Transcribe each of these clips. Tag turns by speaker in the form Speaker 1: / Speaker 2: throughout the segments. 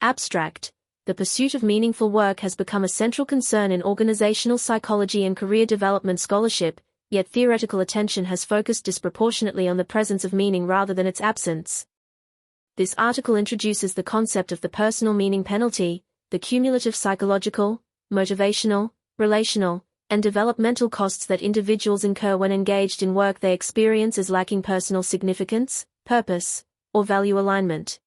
Speaker 1: Abstract. The pursuit of meaningful work has become a central concern in organizational psychology and career development scholarship, yet theoretical attention has focused disproportionately on the presence of meaning rather than its absence. This article introduces the concept of the personal meaning penalty, the cumulative psychological, motivational, relational, and developmental costs that individuals incur when engaged in work they experience as lacking personal significance, purpose, or value alignment.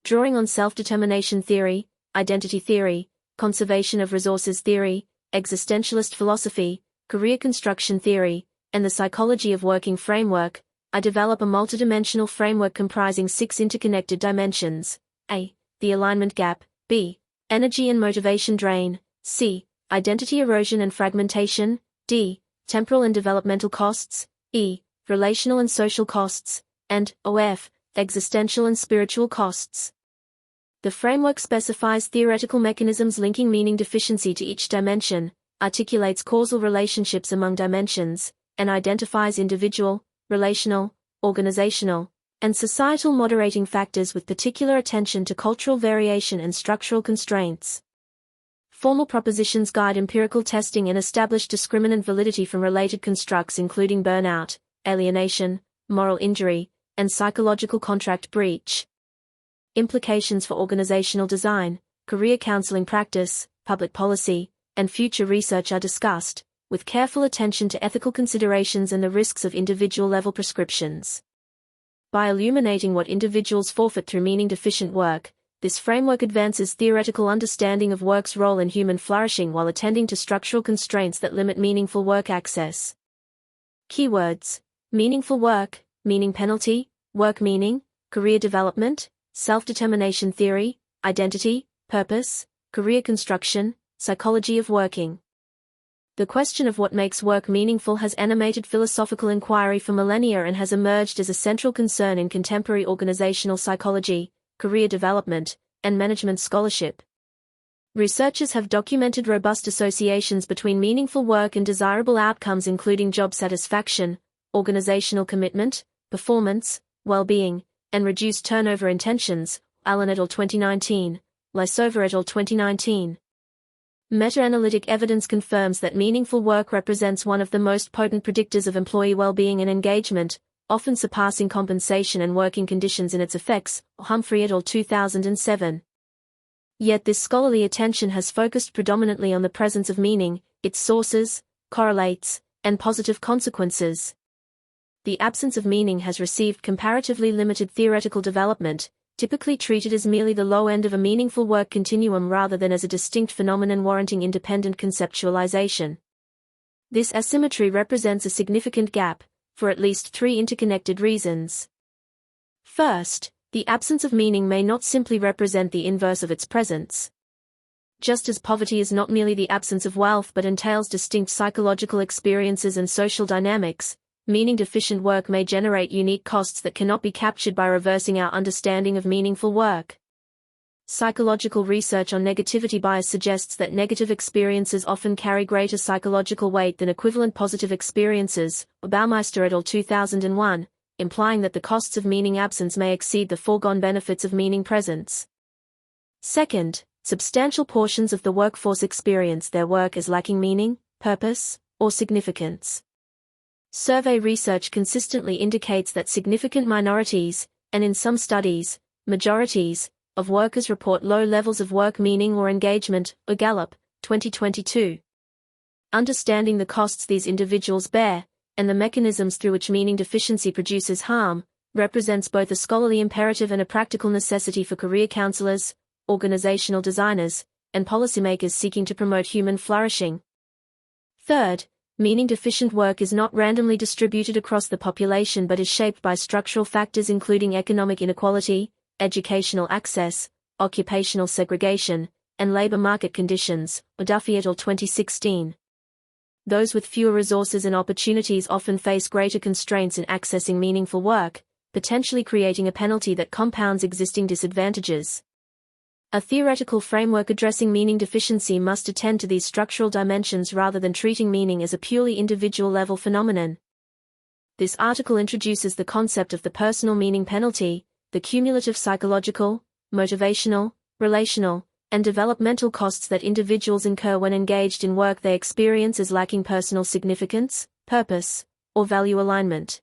Speaker 1: Drawing on self-determination theory, identity theory, conservation of resources theory, existentialist philosophy, career construction theory, and the psychology of working framework, I develop a multidimensional framework comprising 6 interconnected dimensions: A. The alignment gap, B. Energy and motivation drain, C. Identity erosion and fragmentation, D. Temporal and developmental costs, E. Relational and social costs, and OF. Existential and spiritual costs. The framework specifies theoretical mechanisms linking meaning deficiency to each dimension, articulates causal relationships among dimensions, and identifies individual, relational, organizational, and societal moderating factors with particular attention to cultural variation and structural constraints. Formal propositions guide empirical testing and establish discriminant validity from related constructs including burnout, alienation, moral injury, and psychological contract breach. Implications for organizational design, career counseling practice, public policy, and future research are discussed, with careful attention to ethical considerations and the risks of individual-level prescriptions. By illuminating what individuals forfeit through meaning-deficient work, this framework advances theoretical understanding of work's role in human flourishing while attending to structural constraints that limit meaningful work access. Keywords: meaningful work, meaning penalty, work meaning, career development, self-determination theory, identity, purpose, career construction, psychology of working. The question of what makes work meaningful has animated philosophical inquiry for millennia and has emerged as a central concern in contemporary organizational psychology, career development, and management scholarship. Researchers have documented robust associations between meaningful work and desirable outcomes including job satisfaction, organizational commitment, performance, well-being, and reduced turnover intentions, Allen et al. 2019, Lysover et al. 2019. Meta-analytic evidence confirms that meaningful work represents one of the most potent predictors of employee well-being and engagement, often surpassing compensation and working conditions in its effects, Humphrey et al. 2007. Yet this scholarly attention has focused predominantly on the presence of meaning, its sources, correlates, and positive consequences. The absence of meaning has received comparatively limited theoretical development, typically treated as merely the low end of a meaningful work continuum rather than as a distinct phenomenon warranting independent conceptualization. This asymmetry represents a significant gap, for at least 3 interconnected reasons. First, the absence of meaning may not simply represent the inverse of its presence. Just as poverty is not merely the absence of wealth but entails distinct psychological experiences and social dynamics, meaning-deficient work may generate unique costs that cannot be captured by reversing our understanding of meaningful work. Psychological research on negativity bias suggests that negative experiences often carry greater psychological weight than equivalent positive experiences, Baumeister et al. 2001, implying that the costs of meaning absence may exceed the foregone benefits of meaning presence. Second, substantial portions of the workforce experience their work as lacking meaning, purpose, or significance. Survey research consistently indicates that significant minorities, and in some studies, majorities, of workers report low levels of work meaning or engagement, Gallup, 2022. Understanding the costs these individuals bear, and the mechanisms through which meaning deficiency produces harm, represents both a scholarly imperative and a practical necessity for career counselors, organizational designers, and policymakers seeking to promote human flourishing. Third, meaning-deficient work is not randomly distributed across the population but is shaped by structural factors including economic inequality, educational access, occupational segregation, and labor market conditions, Duffy et al. 2016. Those with fewer resources and opportunities often face greater constraints in accessing meaningful work, potentially creating a penalty that compounds existing disadvantages. A theoretical framework addressing meaning deficiency must attend to these structural dimensions rather than treating meaning as a purely individual-level phenomenon. This article introduces the concept of the personal meaning penalty, the cumulative psychological, motivational, relational, and developmental costs that individuals incur when engaged in work they experience as lacking personal significance, purpose, or value alignment.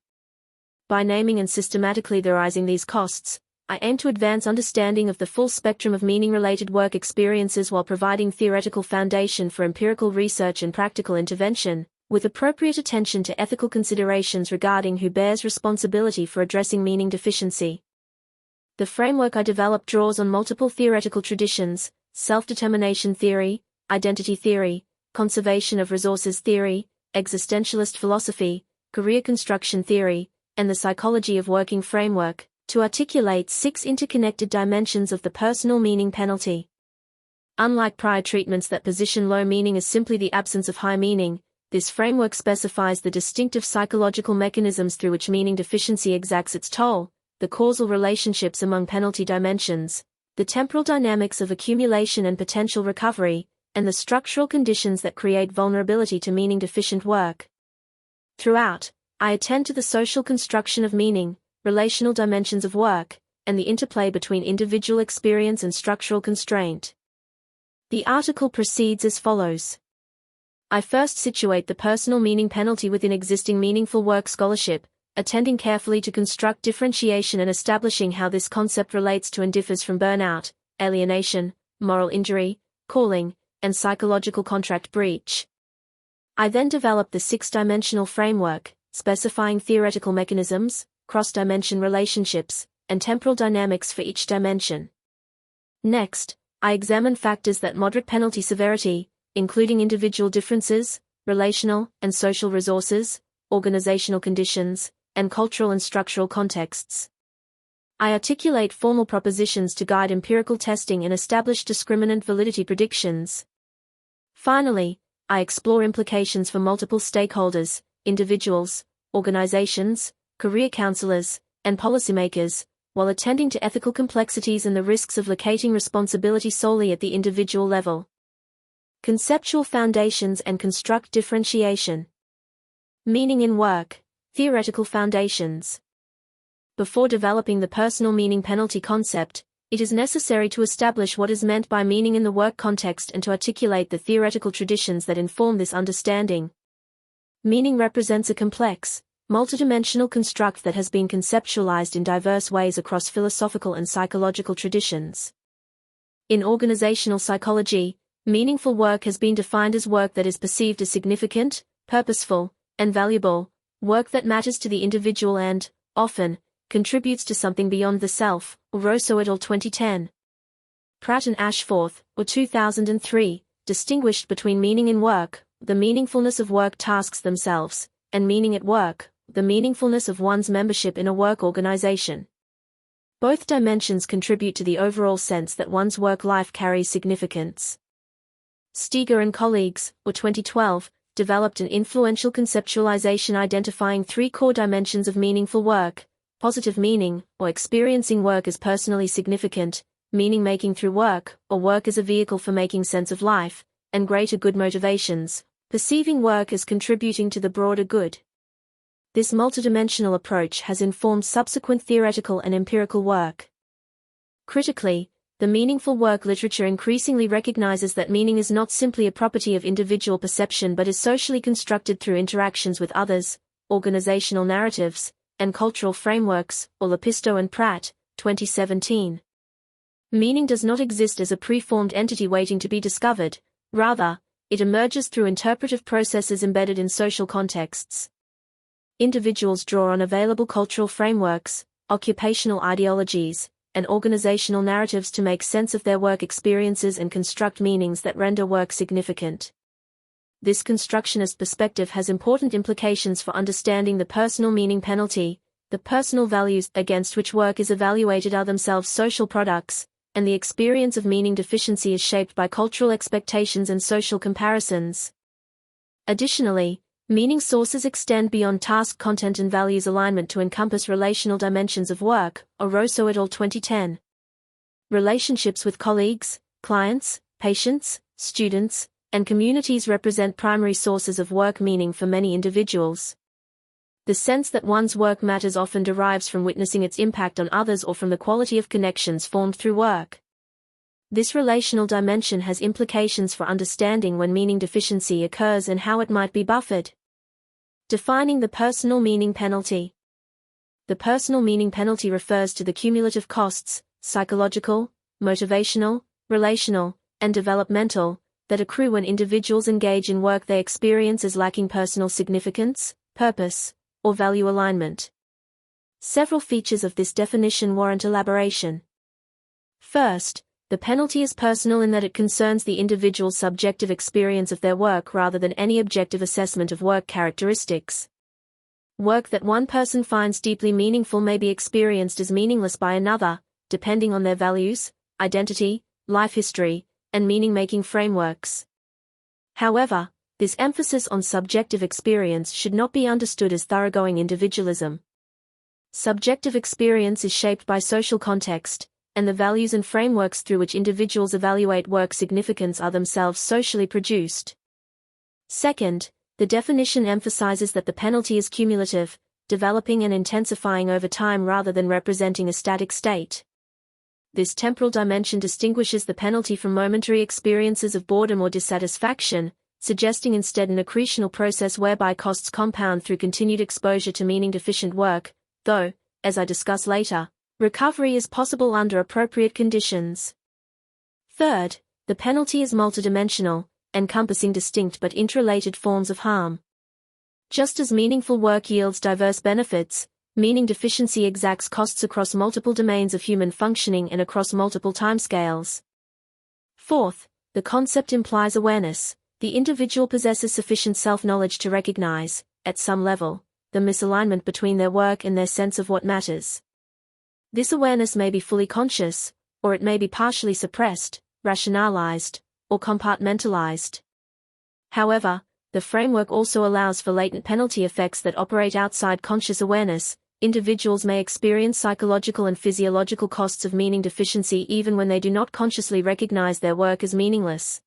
Speaker 1: By naming and systematically theorizing these costs, I aim to advance understanding of the full spectrum of meaning-related work experiences while providing theoretical foundation for empirical research and practical intervention, with appropriate attention to ethical considerations regarding who bears responsibility for addressing meaning deficiency. The framework I developed draws on multiple theoretical traditions: self-determination theory, identity theory, conservation of resources theory, existentialist philosophy, career construction theory, and the psychology of working framework, to articulate 6 interconnected dimensions of the personal meaning penalty. Unlike prior treatments that position low meaning as simply the absence of high meaning, this framework specifies the distinctive psychological mechanisms through which meaning deficiency exacts its toll, the causal relationships among penalty dimensions, the temporal dynamics of accumulation and potential recovery, and the structural conditions that create vulnerability to meaning-deficient work. Throughout, I attend to the social construction of meaning, relational dimensions of work, and the interplay between individual experience and structural constraint. The article proceeds as follows. I first situate the personal meaning penalty within existing meaningful work scholarship, attending carefully to construct differentiation and establishing how this concept relates to and differs from burnout, alienation, moral injury, calling, and psychological contract breach. I then develop the 6-dimensional framework, specifying theoretical mechanisms, cross-dimension relationships, and temporal dynamics for each dimension. Next, I examine factors that moderate penalty severity, including individual differences, relational and social resources, organizational conditions, and cultural and structural contexts. I articulate formal propositions to guide empirical testing and establish discriminant validity predictions. Finally, I explore implications for multiple stakeholders, individuals, organizations, career counselors, and policymakers, while attending to ethical complexities and the risks of locating responsibility solely at the individual level. Conceptual foundations and construct differentiation. Meaning in work. Theoretical foundations. Before developing the personal meaning penalty concept, it is necessary to establish what is meant by meaning in the work context and to articulate the theoretical traditions that inform this understanding. Meaning represents a complex, multidimensional construct that has been conceptualized in diverse ways across philosophical and psychological traditions. In organizational psychology, meaningful work has been defined as work that is perceived as significant, purposeful, and valuable, work that matters to the individual and, often, contributes to something beyond the self, Rosso et al. 2010. Pratt and Ashforth, or 2003, distinguished between meaning in work, the meaningfulness of work tasks themselves, and meaning at work, the meaningfulness of one's membership in a work organization. Both dimensions contribute to the overall sense that one's work life carries significance. Steger and colleagues, or 2012, developed an influential conceptualization identifying 3 core dimensions of meaningful work: positive meaning, or experiencing work as personally significant, meaning-making through work, or work as a vehicle for making sense of life, and greater good motivations, perceiving work as contributing to the broader good. This multidimensional approach has informed subsequent theoretical and empirical work. Critically, the meaningful work literature increasingly recognizes that meaning is not simply a property of individual perception but is socially constructed through interactions with others, organizational narratives, and cultural frameworks, or Lepisto and Pratt, 2017. Meaning does not exist as a preformed entity waiting to be discovered, rather, it emerges through interpretive processes embedded in social contexts. Individuals draw on available cultural frameworks, occupational ideologies, and organizational narratives to make sense of their work experiences and construct meanings that render work significant. This constructionist perspective has important implications for understanding the personal meaning penalty. The personal values against which work is evaluated are themselves social products, and the experience of meaning deficiency is shaped by cultural expectations and social comparisons. Additionally, meaning sources extend beyond task content and values alignment to encompass relational dimensions of work, Rosso et al. 2010. Relationships with colleagues, clients, patients, students, and communities represent primary sources of work meaning for many individuals. The sense that one's work matters often derives from witnessing its impact on others or from the quality of connections formed through work. This relational dimension has implications for understanding when meaning deficiency occurs and how it might be buffered. Defining the personal meaning penalty. The personal meaning penalty refers to the cumulative costs, psychological, motivational, relational, and developmental, that accrue when individuals engage in work they experience as lacking personal significance, purpose, or value alignment. Several features of this definition warrant elaboration. First, the penalty is personal in that it concerns the individual's subjective experience of their work rather than any objective assessment of work characteristics. Work that one person finds deeply meaningful may be experienced as meaningless by another, depending on their values, identity, life history, and meaning-making frameworks. However, this emphasis on subjective experience should not be understood as thoroughgoing individualism. Subjective experience is shaped by social context, and the values and frameworks through which individuals evaluate work significance are themselves socially produced. Second, the definition emphasizes that the penalty is cumulative, developing and intensifying over time rather than representing a static state. This temporal dimension distinguishes the penalty from momentary experiences of boredom or dissatisfaction, suggesting instead an accretional process whereby costs compound through continued exposure to meaning-deficient work, though, as I discuss later, recovery is possible under appropriate conditions. Third, the penalty is multidimensional, encompassing distinct but interrelated forms of harm. Just as meaningful work yields diverse benefits, meaning deficiency exacts costs across multiple domains of human functioning and across multiple timescales. Fourth, the concept implies awareness. The individual possesses sufficient self-knowledge to recognize, at some level, the misalignment between their work and their sense of what matters. This awareness may be fully conscious, or it may be partially suppressed, rationalized, or compartmentalized. However, the framework also allows for latent penalty effects that operate outside conscious awareness. Individuals may experience psychological and physiological costs of meaning deficiency even when they do not consciously recognize their work as meaningless.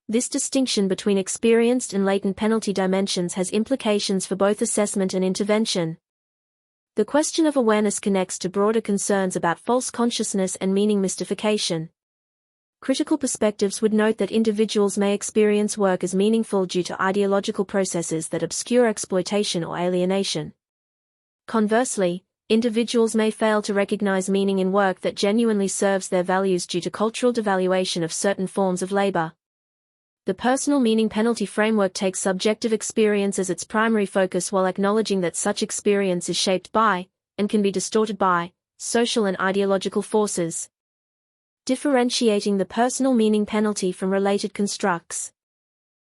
Speaker 1: This distinction between experienced and latent penalty dimensions has implications for both assessment and intervention. The question of awareness connects to broader concerns about false consciousness and meaning mystification. Critical perspectives would note that individuals may experience work as meaningful due to ideological processes that obscure exploitation or alienation. Conversely, individuals may fail to recognize meaning in work that genuinely serves their values due to cultural devaluation of certain forms of labor. The personal meaning penalty framework takes subjective experience as its primary focus while acknowledging that such experience is shaped by, and can be distorted by, social and ideological forces. Differentiating the personal meaning penalty from related constructs.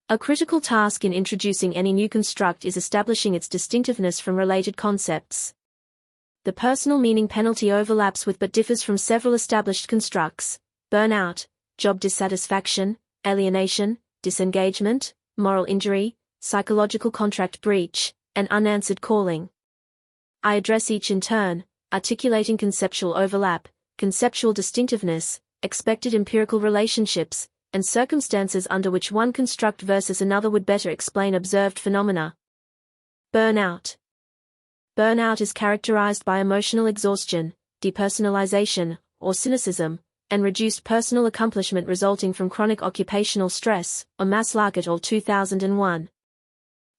Speaker 1: A critical task in introducing any new construct is establishing its distinctiveness from related concepts. The personal meaning penalty overlaps with but differs from several established constructs: burnout, job dissatisfaction, alienation, disengagement, moral injury, psychological contract breach, and unanswered calling. I address each in turn, articulating conceptual overlap, conceptual distinctiveness, expected empirical relationships, and circumstances under which one construct versus another would better explain observed phenomena. Burnout. Burnout is characterized by emotional exhaustion, depersonalization, or cynicism, and reduced personal accomplishment resulting from chronic occupational stress, or Maslach et al. 2001.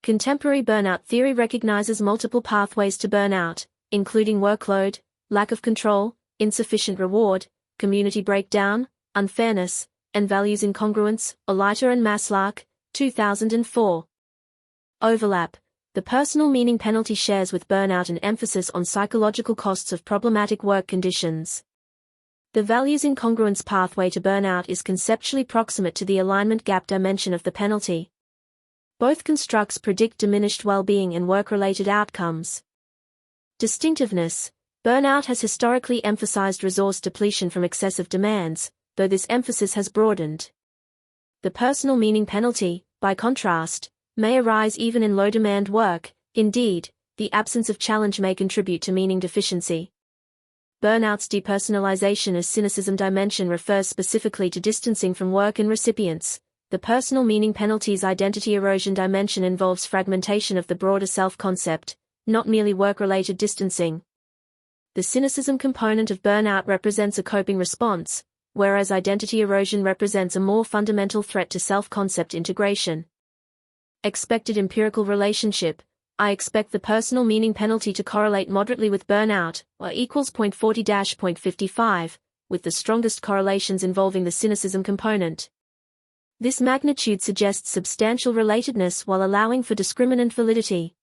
Speaker 1: Contemporary burnout theory recognizes multiple pathways to burnout, including workload, lack of control, insufficient reward, community breakdown, unfairness, and values incongruence, Oliter and Maslach, 2004. Overlap. The personal meaning penalty shares with burnout an emphasis on psychological costs of problematic work conditions. The values incongruence pathway to burnout is conceptually proximate to the alignment gap dimension of the penalty. Both constructs predict diminished well-being and work-related outcomes. Distinctiveness. Burnout has historically emphasized resource depletion from excessive demands, though this emphasis has broadened. The personal meaning penalty, by contrast, may arise even in low-demand work. Indeed, the absence of challenge may contribute to meaning deficiency. Burnout's depersonalization as cynicism dimension refers specifically to distancing from work and recipients. The personal meaning penalty's identity erosion dimension involves fragmentation of the broader self-concept, not merely work-related distancing. The cynicism component of burnout represents a coping response, whereas identity erosion represents a more fundamental threat to self-concept integration. Expected empirical relationship. I expect the personal meaning penalty to correlate moderately with burnout, or equals 0.40-0.55, with the strongest correlations involving the cynicism component. This magnitude suggests substantial relatedness while allowing for discriminant validity.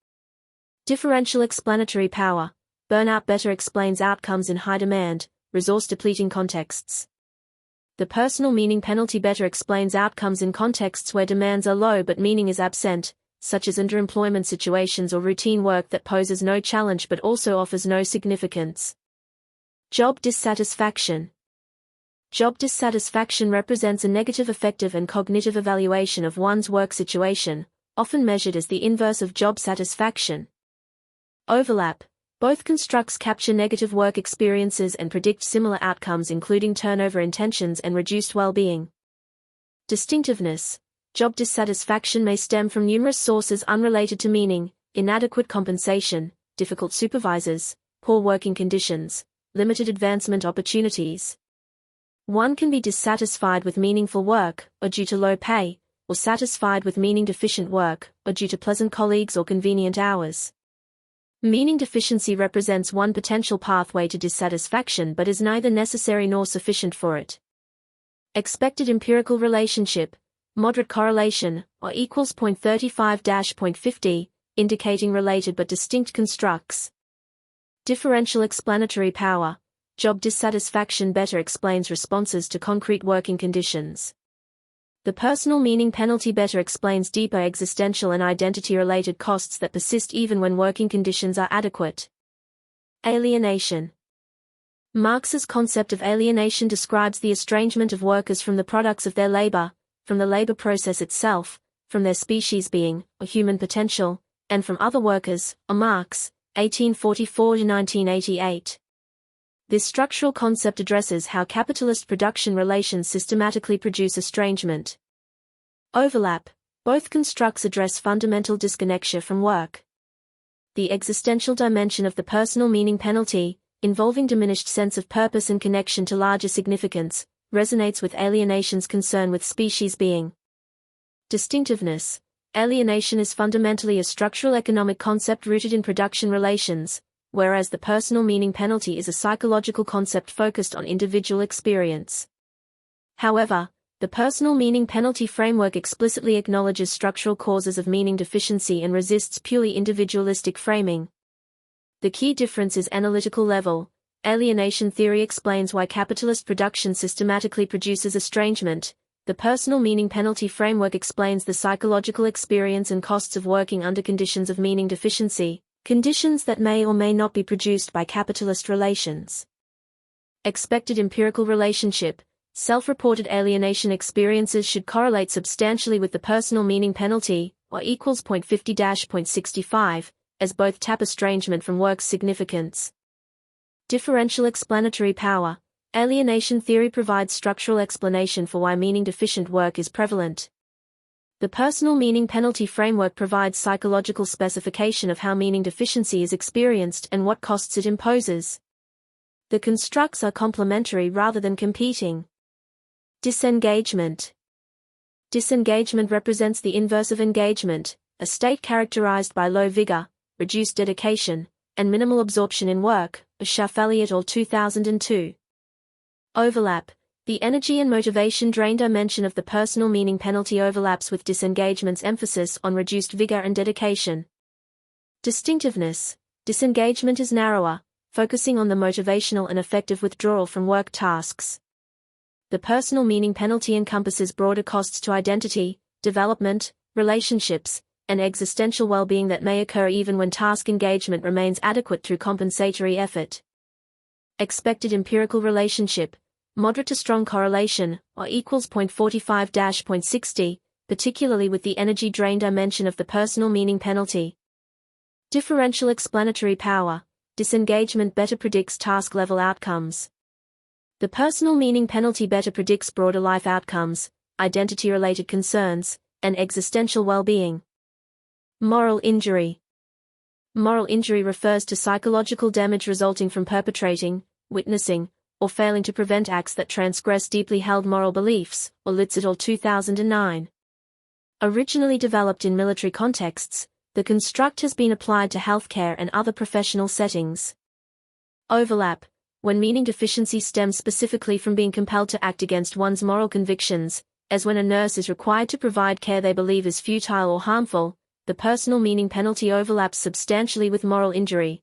Speaker 1: Differential explanatory power. Burnout better explains outcomes in high-demand, resource-depleting contexts. The personal meaning penalty better explains outcomes in contexts where demands are low but meaning is absent, such as underemployment situations or routine work that poses no challenge but also offers no significance. Job dissatisfaction. Job dissatisfaction represents a negative affective and cognitive evaluation of one's work situation, often measured as the inverse of job satisfaction. Overlap. Both constructs capture negative work experiences and predict similar outcomes including turnover intentions and reduced well-being. Distinctiveness. Job dissatisfaction may stem from numerous sources unrelated to meaning: inadequate compensation, difficult supervisors, poor working conditions, limited advancement opportunities. One can be dissatisfied with meaningful work, or due to low pay, or satisfied with meaning-deficient work, or due to pleasant colleagues or convenient hours. Meaning deficiency represents one potential pathway to dissatisfaction but is neither necessary nor sufficient for it. Expected empirical relationship. Moderate correlation, or equals 0.35-0.50, indicating related but distinct constructs. Differential explanatory power. Job dissatisfaction better explains responses to concrete working conditions. The personal meaning penalty better explains deeper existential and identity-related costs that persist even when working conditions are adequate. Alienation. Marx's concept of alienation describes the estrangement of workers from the products of their labor, from the labor process itself, from their species being, or human potential, and from other workers, or Marx, 1844–1988. This structural concept addresses how capitalist production relations systematically produce estrangement. Overlap. Both constructs address fundamental disconnection from work. The existential dimension of the personal meaning penalty, involving diminished sense of purpose and connection to larger significance, resonates with alienation's concern with species being. Distinctiveness. Alienation is fundamentally a structural economic concept rooted in production relations, whereas the personal meaning penalty is a psychological concept focused on individual experience. However, the personal meaning penalty framework explicitly acknowledges structural causes of meaning deficiency and resists purely individualistic framing. The key difference is analytical level. Alienation theory explains why capitalist production systematically produces estrangement. The personal meaning penalty framework explains the psychological experience and costs of working under conditions of meaning deficiency, conditions that may or may not be produced by capitalist relations. Expected empirical relationship. Self-reported alienation experiences should correlate substantially with the personal meaning penalty, or equals 0.50-0.65, as both tap estrangement from work's significance. Differential explanatory power. Alienation theory provides structural explanation for why meaning-deficient work is prevalent. The personal meaning penalty framework provides psychological specification of how meaning deficiency is experienced and what costs it imposes. The constructs are complementary rather than competing. Disengagement. Disengagement represents the inverse of engagement, a state characterized by low vigor, reduced dedication, and minimal absorption in work, Schaff-Elliott et al. 2002. Overlap. The energy and motivation drain dimension of the personal meaning penalty overlaps with disengagement's emphasis on reduced vigor and dedication. Distinctiveness. Disengagement is narrower, focusing on the motivational and affective withdrawal from work tasks. The personal meaning penalty encompasses broader costs to identity, development, relationships, and existential well-being that may occur even when task engagement remains adequate through compensatory effort. Expected empirical relationship. Moderate to strong correlation, or equals 0.45-0.60, particularly with the energy drain dimension of the personal meaning penalty. Differential explanatory power. Disengagement better predicts task-level outcomes. The personal meaning penalty better predicts broader life outcomes, identity-related concerns, and existential well-being. Moral injury. Moral injury refers to psychological damage resulting from perpetrating, witnessing, or failing to prevent acts that transgress deeply held moral beliefs, or Litz et al. 2009. Originally developed in military contexts, the construct has been applied to healthcare and other professional settings. Overlap. When meaning deficiency stems specifically from being compelled to act against one's moral convictions, as when a nurse is required to provide care they believe is futile or harmful, the personal meaning penalty overlaps substantially with moral injury.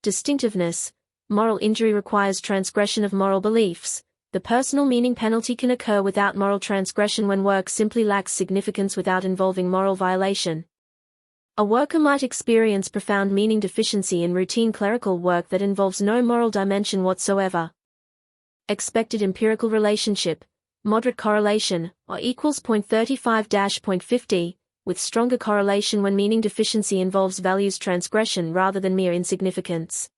Speaker 1: Distinctiveness. Moral injury requires transgression of moral beliefs. The personal meaning penalty can occur without moral transgression when work simply lacks significance without involving moral violation. A worker might experience profound meaning deficiency in routine clerical work that involves no moral dimension whatsoever. Expected empirical relationship, moderate correlation, or equals 0.35-0.50, with stronger correlation when meaning deficiency involves values transgression rather than mere insignificance.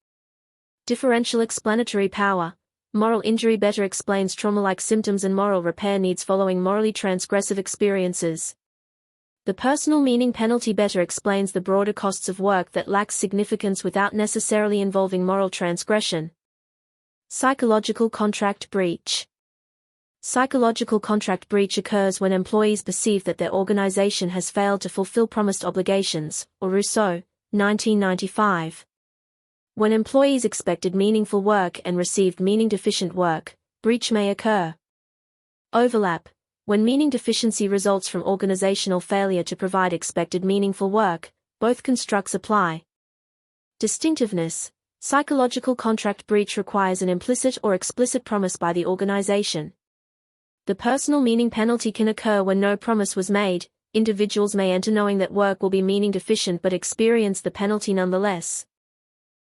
Speaker 1: Differential explanatory power. Moral injury better explains trauma-like symptoms and moral repair needs following morally transgressive experiences. The personal meaning penalty better explains the broader costs of work that lacks significance without necessarily involving moral transgression. Psychological contract breach. Psychological contract breach occurs when employees perceive that their organization has failed to fulfill promised obligations, or Rousseau, 1995. When employees expected meaningful work and received meaning-deficient work, breach may occur. Overlap. When meaning deficiency results from organizational failure to provide expected meaningful work, both constructs apply. Distinctiveness. Psychological contract breach requires an implicit or explicit promise by the organization. The personal meaning penalty can occur when no promise was made. Individuals may enter knowing that work will be meaning deficient but experience the penalty nonetheless.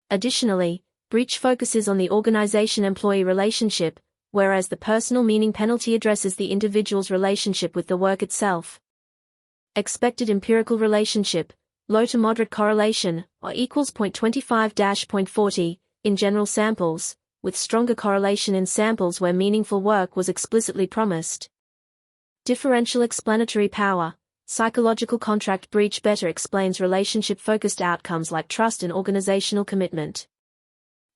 Speaker 1: Additionally, breach focuses on the organization-employee relationship, whereas the personal meaning penalty addresses the individual's relationship with the work itself. Expected empirical relationship, low to moderate correlation, or equals 0.25-0.40, in general samples, with stronger correlation in samples where meaningful work was explicitly promised. Differential explanatory power. Psychological contract breach better explains relationship-focused outcomes like trust and organizational commitment.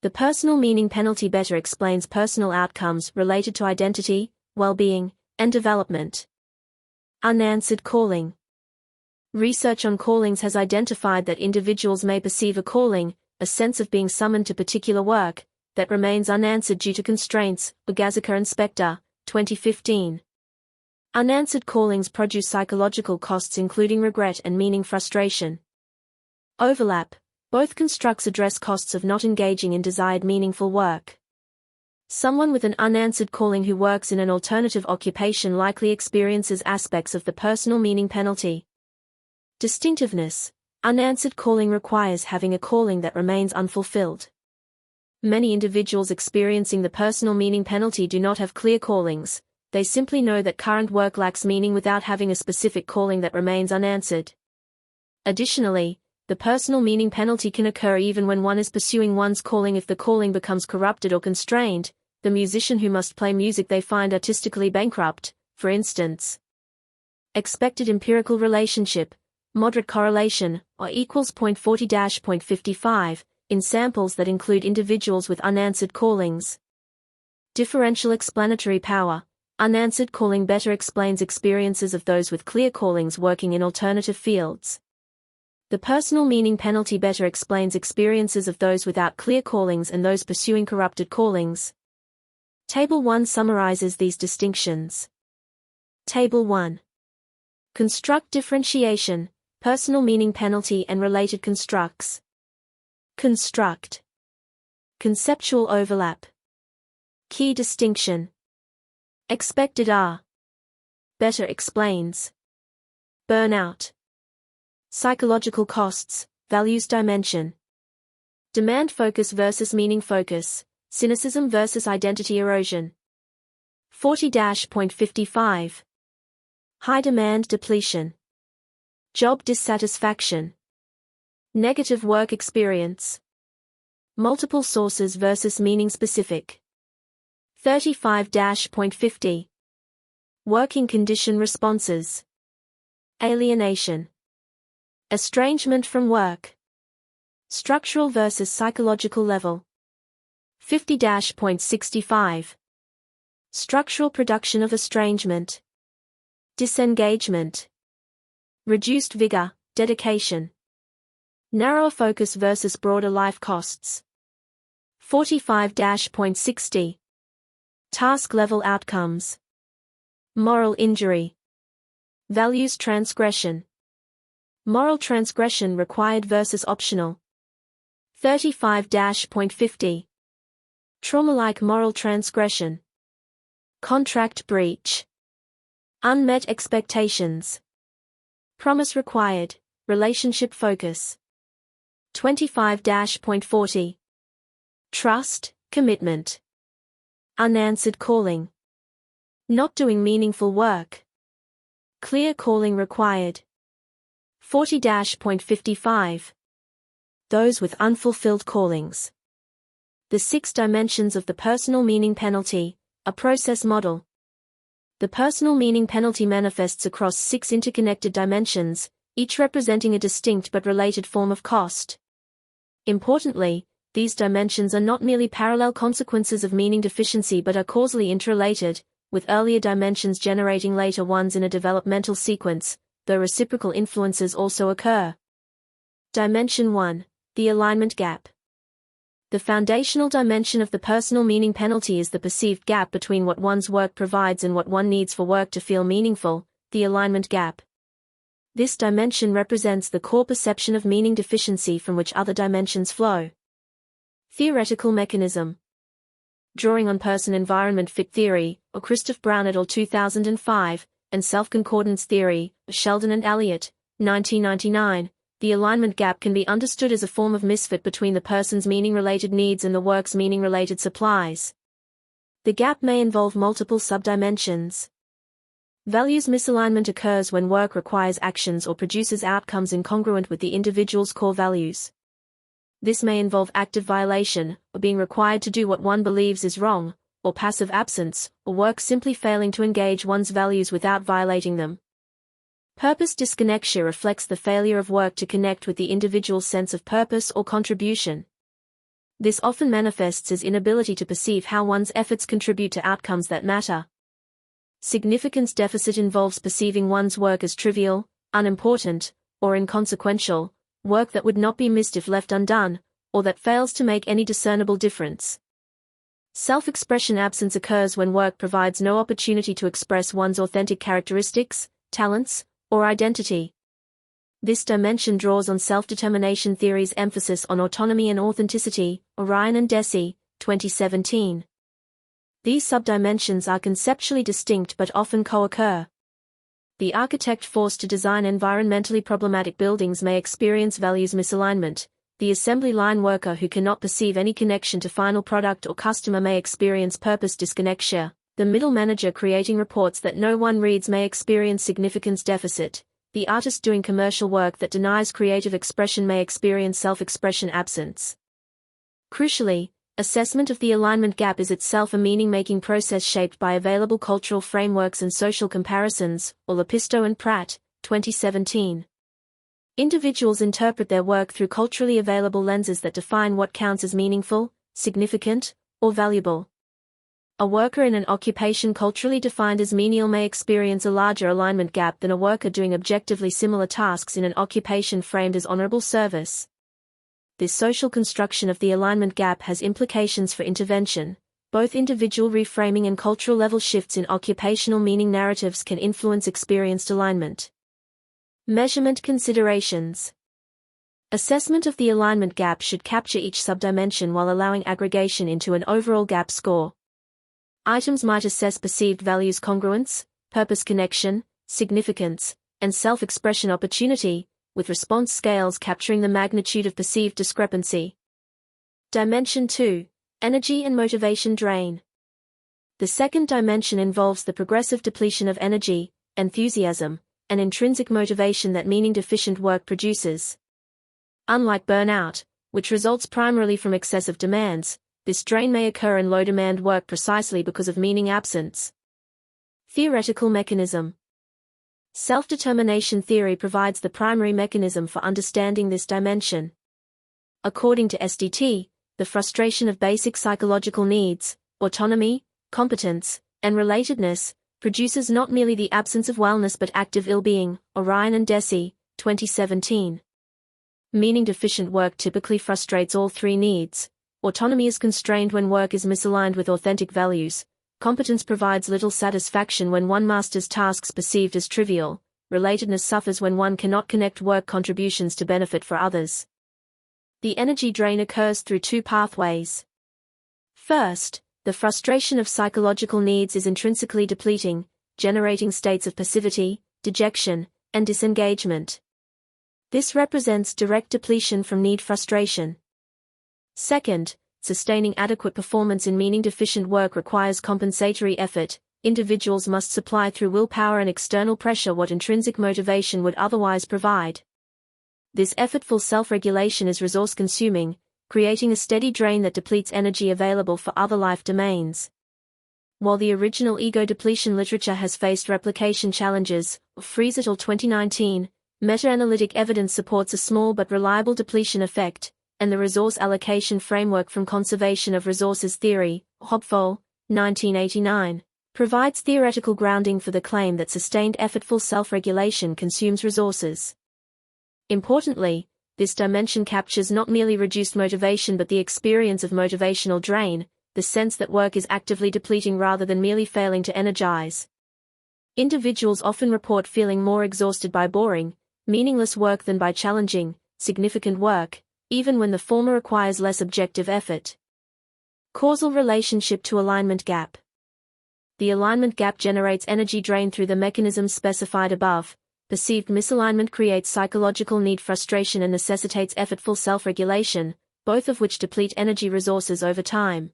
Speaker 1: The personal meaning penalty better explains personal outcomes related to identity, well-being, and development. Unanswered calling. Research on callings has identified that individuals may perceive a calling, a sense of being summoned to particular work, that remains unanswered due to constraints, Bagazica and Spector, 2015. Unanswered callings produce psychological costs including regret and meaning frustration. Overlap. Both constructs address costs of not engaging in desired meaningful work. Someone with an unanswered calling who works in an alternative occupation likely experiences aspects of the personal meaning penalty. Distinctiveness. Unanswered calling requires having a calling that remains unfulfilled. Many individuals experiencing the personal meaning penalty do not have clear callings. They simply know that current work lacks meaning without having a specific calling that remains unanswered. Additionally, the personal meaning penalty can occur even when one is pursuing one's calling if the calling becomes corrupted or constrained, the musician who must play music they find artistically bankrupt, for instance. Expected empirical relationship, moderate correlation, or equals 0.40-0.55, in samples that include individuals with unanswered callings. Differential explanatory power. Unanswered calling better explains experiences of those with clear callings working in alternative fields. The personal meaning penalty better explains experiences of those without clear callings and those pursuing corrupted callings. Table 1 summarizes these distinctions. Table 1. Construct differentiation, personal meaning penalty and related constructs. Construct. Conceptual overlap. Key distinction. Expected are. Better explains. Burnout. Psychological costs, values dimension. Demand focus versus meaning focus, cynicism versus identity erosion. 40-0.55. High demand depletion. Job dissatisfaction. Negative work experience. Multiple sources versus meaning specific. 35-0.50. Working condition responses. Alienation. Estrangement from work. Structural versus psychological level. 50-65. Structural production of estrangement. Disengagement. Reduced vigor, dedication. Narrower focus versus broader life costs. 45-60. Task-level outcomes. Moral injury. Values transgression. Moral transgression required versus optional. 35-50. Trauma-like moral transgression. Contract breach. Unmet expectations. Promise required, relationship focus. 25-40. Trust, commitment. Unanswered calling. Not doing meaningful work. Clear calling required. 40-55. Those with unfulfilled callings. The 6 dimensions of the personal meaning penalty, a process model. The personal meaning penalty manifests across 6 interconnected dimensions, each representing a distinct but related form of cost. Importantly, these dimensions are not merely parallel consequences of meaning deficiency but are causally interrelated, with earlier dimensions generating later ones in a developmental sequence, though reciprocal influences also occur. Dimension 1. The alignment gap. The foundational dimension of the personal meaning penalty is the perceived gap between what one's work provides and what one needs for work to feel meaningful, the alignment gap. This dimension represents the core perception of meaning deficiency from which other dimensions flow. Theoretical mechanism. Drawing on person-environment fit theory, or Christoph Brown et al. 2005, and self-concordance theory, Sheldon and Elliott, 1999, the alignment gap can be understood as a form of misfit between the person's meaning-related needs and the work's meaning-related supplies. The gap may involve multiple subdimensions. Values misalignment occurs when work requires actions or produces outcomes incongruent with the individual's core values. This may involve active violation, or being required to do what one believes is wrong, or passive absence, or work simply failing to engage one's values without violating them. Purpose disconnection reflects the failure of work to connect with the individual's sense of purpose or contribution. This often manifests as inability to perceive how one's efforts contribute to outcomes that matter. Significance deficit involves perceiving one's work as trivial, unimportant, or inconsequential, work that would not be missed if left undone, or that fails to make any discernible difference. Self-expression absence occurs when work provides no opportunity to express one's authentic characteristics, talents, or identity. This dimension draws on self-determination theory's emphasis on autonomy and authenticity, Orion and Deci, 2017. These subdimensions are conceptually distinct but often co-occur. The architect forced to design environmentally problematic buildings may experience values misalignment. The assembly line worker who cannot perceive any connection to final product or customer may experience purpose disconnection. The middle manager creating reports that no one reads may experience significance deficit. The artist doing commercial work that denies creative expression may experience self-expression absence. Crucially, assessment of the alignment gap is itself a meaning-making process shaped by available cultural frameworks and social comparisons, or Lepisto and Pratt, 2017. Individuals interpret their work through culturally available lenses that define what counts as meaningful, significant, or valuable. A worker in an occupation culturally defined as menial may experience a larger alignment gap than a worker doing objectively similar tasks in an occupation framed as honorable service. This social construction of the alignment gap has implications for intervention. Both individual reframing and cultural level shifts in occupational meaning narratives can influence experienced alignment. Measurement considerations. Assessment of the alignment gap should capture each subdimension while allowing aggregation into an overall gap score. Items might assess perceived values congruence, purpose connection, significance, and self-expression opportunity, with response scales capturing the magnitude of perceived discrepancy. Dimension 2. Energy and motivation drain. The second dimension involves the progressive depletion of energy, enthusiasm, and intrinsic motivation that meaning-deficient work produces. Unlike burnout, which results primarily from excessive demands, this drain may occur in low-demand work precisely because of meaning absence. Theoretical mechanism. Self-determination theory provides the primary mechanism for understanding this dimension. According to SDT, the frustration of basic psychological needs, autonomy, competence, and relatedness, produces not merely the absence of wellness but active ill-being. Orion and Deci, 2017. Meaning-deficient work typically frustrates all three needs. Autonomy is constrained when work is misaligned with authentic values. Competence provides little satisfaction when one masters tasks perceived as trivial. Relatedness suffers when one cannot connect work contributions to benefit for others. The energy drain occurs through two pathways. First, the frustration of psychological needs is intrinsically depleting, generating states of passivity, dejection, and disengagement. This represents direct depletion from need frustration. Second, sustaining adequate performance in meaning-deficient work requires compensatory effort. Individuals must supply through willpower and external pressure what intrinsic motivation would otherwise provide. This effortful self-regulation is resource-consuming, creating a steady drain that depletes energy available for other life domains. While the original ego depletion literature has faced replication challenges, Fries et al. 2019, meta-analytic evidence supports a small but reliable depletion effect, and the resource allocation framework from conservation of resources theory, Hopfol, 1989, provides theoretical grounding for the claim that sustained effortful self-regulation consumes resources. Importantly, this dimension captures not merely reduced motivation but the experience of motivational drain, the sense that work is actively depleting rather than merely failing to energize. Individuals often report feeling more exhausted by boring, meaningless work than by challenging, significant work, even when the former requires less objective effort. Causal relationship to alignment gap. The alignment gap generates energy drain through the mechanisms specified above. Perceived misalignment creates psychological need frustration and necessitates effortful self-regulation, both of which deplete energy resources over time.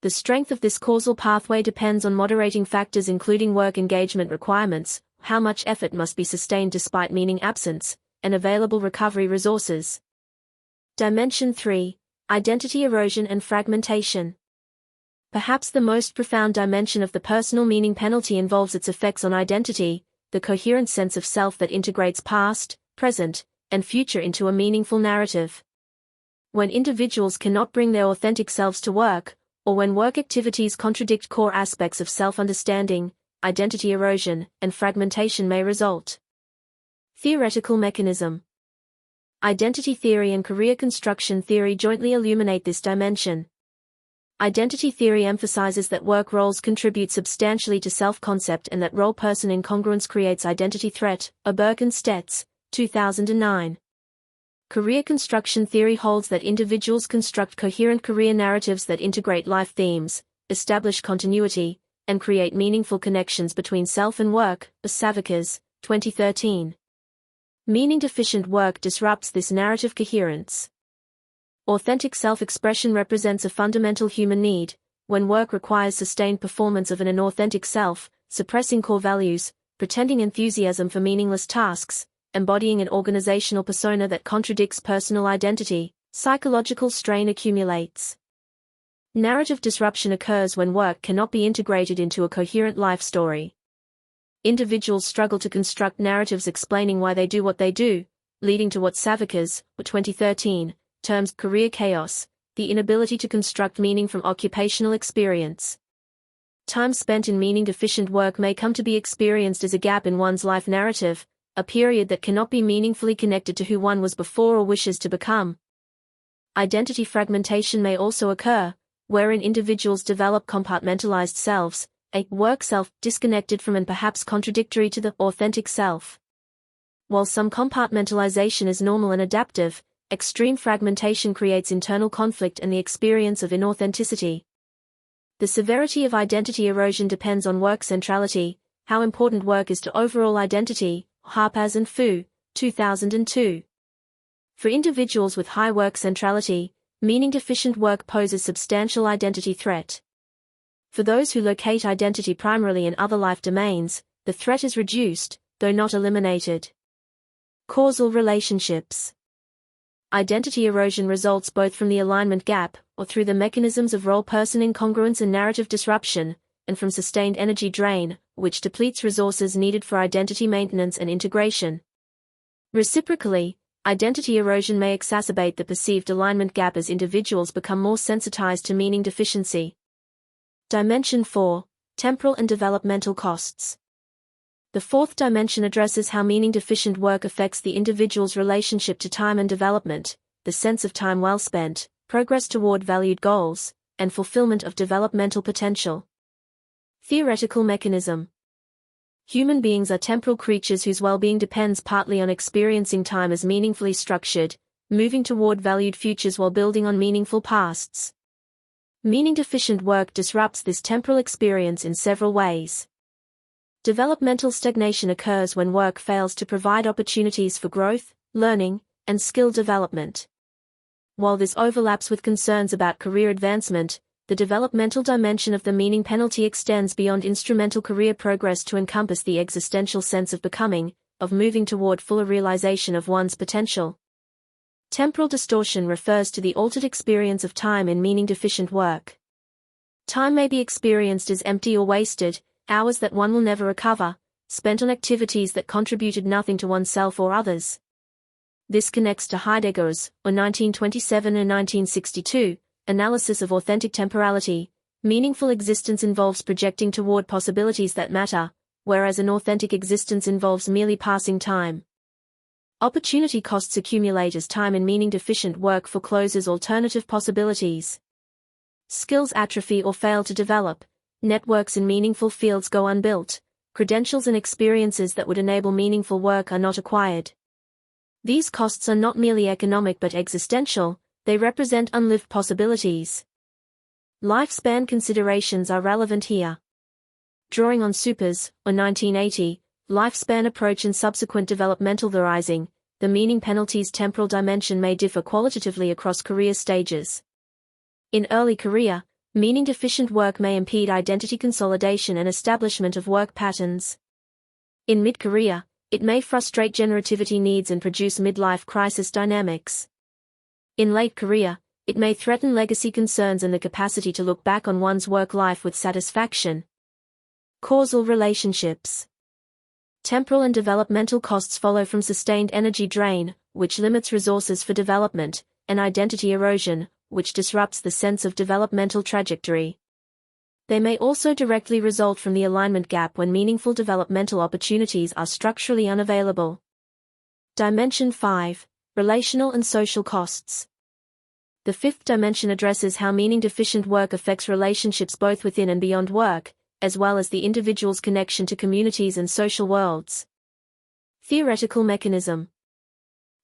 Speaker 1: The strength of this causal pathway depends on moderating factors including work engagement requirements, how much effort must be sustained despite meaning absence, and available recovery resources. Dimension 3. Identity erosion and fragmentation. Perhaps the most profound dimension of the personal meaning penalty involves its effects on identity, the coherent sense of self that integrates past, present, and future into a meaningful narrative. When individuals cannot bring their authentic selves to work, or when work activities contradict core aspects of self-understanding, identity erosion and fragmentation may result. Theoretical mechanism. Identity theory and career construction theory jointly illuminate this dimension. Identity theory emphasizes that work roles contribute substantially to self-concept and that role-person incongruence creates identity threat. Oberk and Stetz, 2009. Career construction theory holds that individuals construct coherent career narratives that integrate life themes, establish continuity, and create meaningful connections between self and work. Savikas, 2013. Meaning-deficient work disrupts this narrative coherence. Authentic self-expression represents a fundamental human need. When work requires sustained performance of an inauthentic self, suppressing core values, pretending enthusiasm for meaningless tasks, embodying an organizational persona that contradicts personal identity, psychological strain accumulates. Narrative disruption occurs when work cannot be integrated into a coherent life story. Individuals struggle to construct narratives explaining why they do what they do, leading to what Savikas, 2013, terms career chaos, the inability to construct meaning from occupational experience. Time spent in meaning-deficient work may come to be experienced as a gap in one's life narrative, a period that cannot be meaningfully connected to who one was before or wishes to become. Identity fragmentation may also occur, wherein individuals develop compartmentalized selves, a work self disconnected from and perhaps contradictory to the authentic self. While some compartmentalization is normal and adaptive, extreme fragmentation creates internal conflict and the experience of inauthenticity. The severity of identity erosion depends on work centrality, how important work is to overall identity. Harpaz and Fu, 2002. For individuals with high work centrality, meaning-deficient work poses substantial identity threat. For those who locate identity primarily in other life domains, the threat is reduced, though not eliminated. Causal relationships. Identity erosion results both from the alignment gap, or through the mechanisms of role-person incongruence and narrative disruption, and from sustained energy drain, which depletes resources needed for identity maintenance and integration. Reciprocally, identity erosion may exacerbate the perceived alignment gap as individuals become more sensitized to meaning deficiency. Dimension 4. Temporal and developmental costs. The fourth dimension addresses how meaning-deficient work affects the individual's relationship to time and development, the sense of time well spent, progress toward valued goals, and fulfillment of developmental potential. Theoretical mechanism. Human beings are temporal creatures whose well-being depends partly on experiencing time as meaningfully structured, moving toward valued futures while building on meaningful pasts. Meaning-deficient work disrupts this temporal experience in several ways. Developmental stagnation occurs when work fails to provide opportunities for growth, learning, and skill development. While this overlaps with concerns about career advancement, the developmental dimension of the meaning penalty extends beyond instrumental career progress to encompass the existential sense of becoming, of moving toward fuller realization of one's potential. Temporal distortion refers to the altered experience of time in meaning-deficient work. Time may be experienced as empty or wasted, hours that one will never recover, spent on activities that contributed nothing to oneself or others. This connects to Heidegger's, or 1927 and 1962, analysis of authentic temporality. Meaningful existence involves projecting toward possibilities that matter, whereas an authentic existence involves merely passing time. Opportunity costs accumulate as time in meaning-deficient work forecloses alternative possibilities. Skills atrophy or fail to develop. Networks in meaningful fields go unbuilt. Credentials and experiences that would enable meaningful work are not acquired. These costs are not merely economic but existential, they represent unlived possibilities. Lifespan considerations are relevant here. Drawing on Super's, or 1980, lifespan approach and subsequent developmental theorizing, the meaning penalty's temporal dimension may differ qualitatively across career stages. In early career, meaning-deficient work may impede identity consolidation and establishment of work patterns. In mid-career, it may frustrate generativity needs and produce midlife crisis dynamics. In late career, it may threaten legacy concerns and the capacity to look back on one's work life with satisfaction. Causal relationships. Temporal and developmental costs follow from sustained energy drain, which limits resources for development, and identity erosion, which disrupts the sense of developmental trajectory. They may also directly result from the alignment gap when meaningful developmental opportunities are structurally unavailable. Dimension 5. Relational and social costs. The fifth dimension addresses how meaning-deficient work affects relationships both within and beyond work, as well as the individual's connection to communities and social worlds. Theoretical mechanism.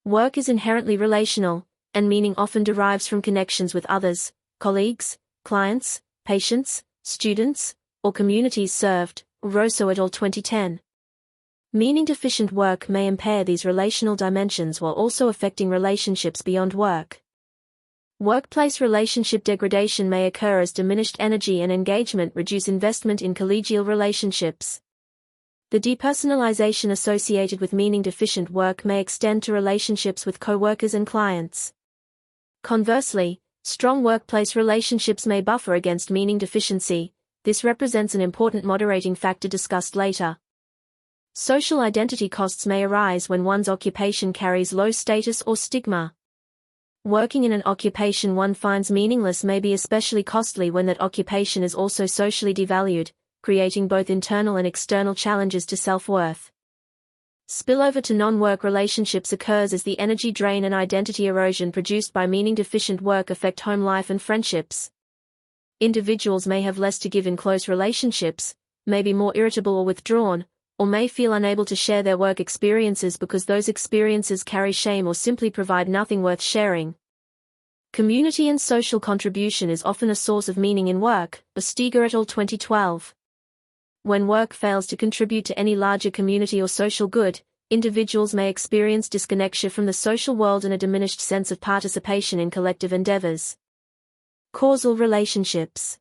Speaker 1: Work is inherently relational, and meaning often derives from connections with others, colleagues, clients, patients, students, or communities served. Rosso et al. 2010. Meaning-deficient work may impair these relational dimensions while also affecting relationships beyond work. Workplace relationship degradation may occur as diminished energy and engagement reduce investment in collegial relationships. The depersonalization associated with meaning-deficient work may extend to relationships with co-workers and clients. Conversely, strong workplace relationships may buffer against meaning deficiency. This represents an important moderating factor discussed later. Social identity costs may arise when one's occupation carries low status or stigma. Working in an occupation one finds meaningless may be especially costly when that occupation is also socially devalued, creating both internal and external challenges to self-worth. Spillover to non-work relationships occurs as the energy drain and identity erosion produced by meaning-deficient work affect home life and friendships. Individuals may have less to give in close relationships, may be more irritable or withdrawn, or may feel unable to share their work experiences because those experiences carry shame or simply provide nothing worth sharing. Community and social contribution is often a source of meaning in work. Ostiga et al. 2012. When work fails to contribute to any larger community or social good, individuals may experience disconnection from the social world and a diminished sense of participation in collective endeavors. Causal relationships.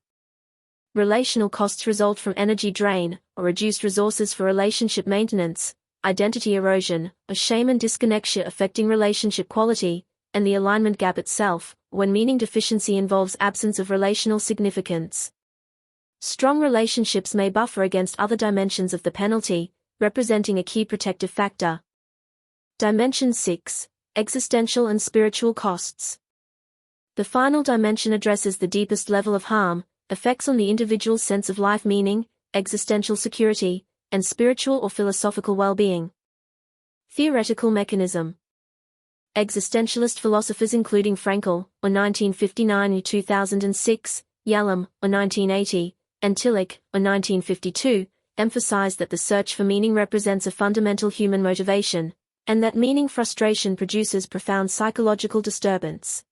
Speaker 1: Relational costs result from energy drain, or reduced resources for relationship maintenance, identity erosion, or shame and disconnection affecting relationship quality, and the alignment gap itself, when meaning deficiency involves absence of relational significance. Strong relationships may buffer against other dimensions of the penalty, representing a key protective factor. Dimension 6. existential and spiritual costs. The final dimension addresses the deepest level of harm, effects on the individual's sense of life meaning, existential security, and spiritual or philosophical well-being. Theoretical mechanism. Existentialist philosophers including Frankl, or 1959–2006, Yalom, or 1980, and Tillich, or 1952, emphasize that the search for meaning represents a fundamental human motivation, and that meaning frustration produces profound psychological disturbance.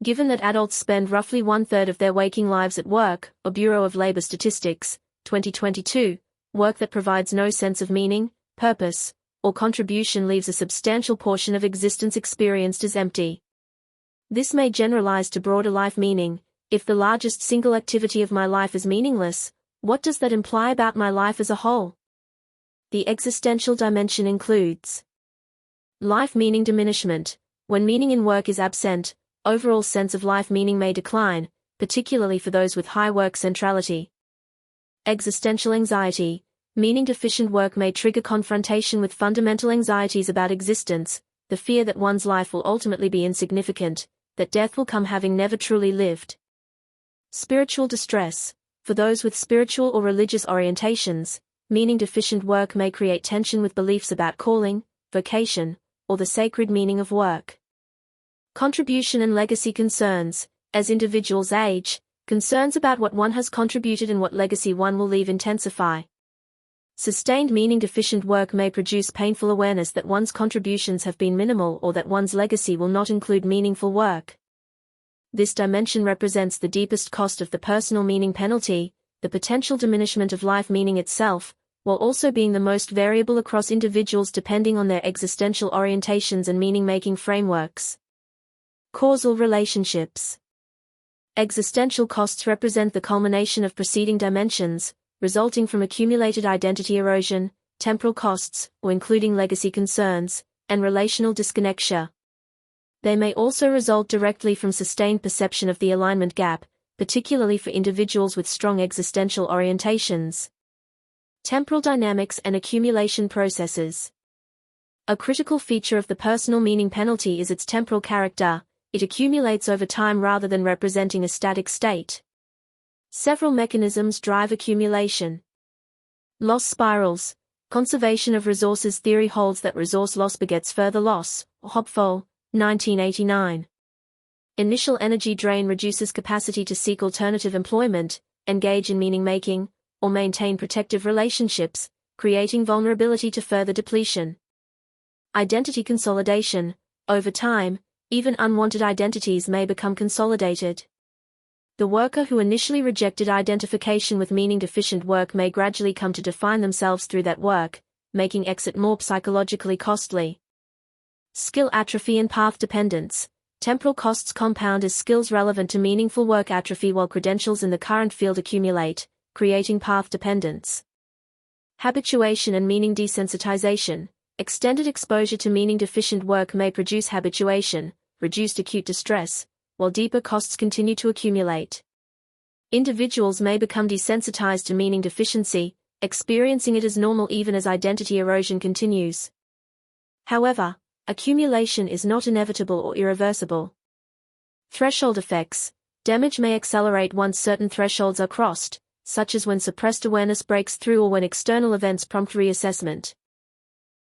Speaker 1: Given that adults spend roughly one-third of their waking lives at work, or Bureau of Labor Statistics, 2022, work that provides no sense of meaning, purpose, or contribution leaves a substantial portion of existence experienced as empty. This may generalize to broader life meaning. If the largest single activity of my life is meaningless, what does that imply about my life as a whole? The existential dimension includes life meaning diminishment. When meaning in work is absent, overall sense of life meaning may decline, particularly for those with high work centrality. Existential anxiety. Meaning-deficient work may trigger confrontation with fundamental anxieties about existence, the fear that one's life will ultimately be insignificant, that death will come having never truly lived. Spiritual distress. For those with spiritual or religious orientations, meaning-deficient work may create tension with beliefs about calling, vocation, or the sacred meaning of work. Contribution and legacy concerns. As individuals age, concerns about what one has contributed and what legacy one will leave intensify. Sustained meaning-deficient work may produce painful awareness that one's contributions have been minimal or that one's legacy will not include meaningful work. This dimension represents the deepest cost of the personal meaning penalty, the potential diminishment of life meaning itself, while also being the most variable across individuals depending on their existential orientations and meaning-making frameworks. Causal relationships. Existential costs represent the culmination of preceding dimensions, resulting from accumulated identity erosion, temporal costs, or including legacy concerns, and relational disconnection. They may also result directly from sustained perception of the alignment gap, particularly for individuals with strong existential orientations. Temporal dynamics and accumulation processes. A critical feature of the personal meaning penalty is its temporal character. It accumulates over time rather than representing a static state. Several mechanisms drive accumulation. Loss spirals. Conservation of resources theory holds that resource loss begets further loss. Hopful, 1989. Initial energy drain reduces capacity to seek alternative employment, engage in meaning-making, or maintain protective relationships, creating vulnerability to further depletion. Identity consolidation. Over time, even unwanted identities may become consolidated. The worker who initially rejected identification with meaning-deficient work may gradually come to define themselves through that work, making exit more psychologically costly. Skill atrophy and path dependence. Temporal costs compound as skills relevant to meaningful work atrophy while credentials in the current field accumulate, creating path dependence. Habituation and meaning desensitization. Extended exposure to meaning-deficient work may produce habituation, reduced acute distress, while deeper costs continue to accumulate. Individuals may become desensitized to meaning deficiency, experiencing it as normal even as identity erosion continues. However, accumulation is not inevitable or irreversible. Threshold effects. Damage may accelerate once certain thresholds are crossed, such as when suppressed awareness breaks through or when external events prompt reassessment.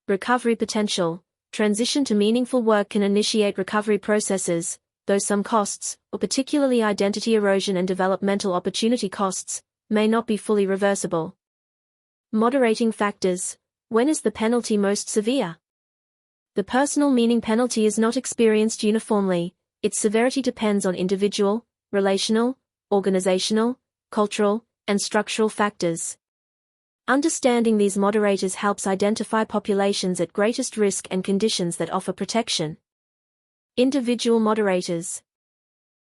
Speaker 1: Recovery potential. Transition to meaningful work can initiate recovery processes, though some costs, or particularly identity erosion and developmental opportunity costs, may not be fully reversible. Moderating factors. When is the penalty most severe? The personal meaning penalty is not experienced uniformly. Its severity depends on individual, relational, organizational, cultural, and structural factors. Understanding these moderators helps identify populations at greatest risk and conditions that offer protection. Individual moderators.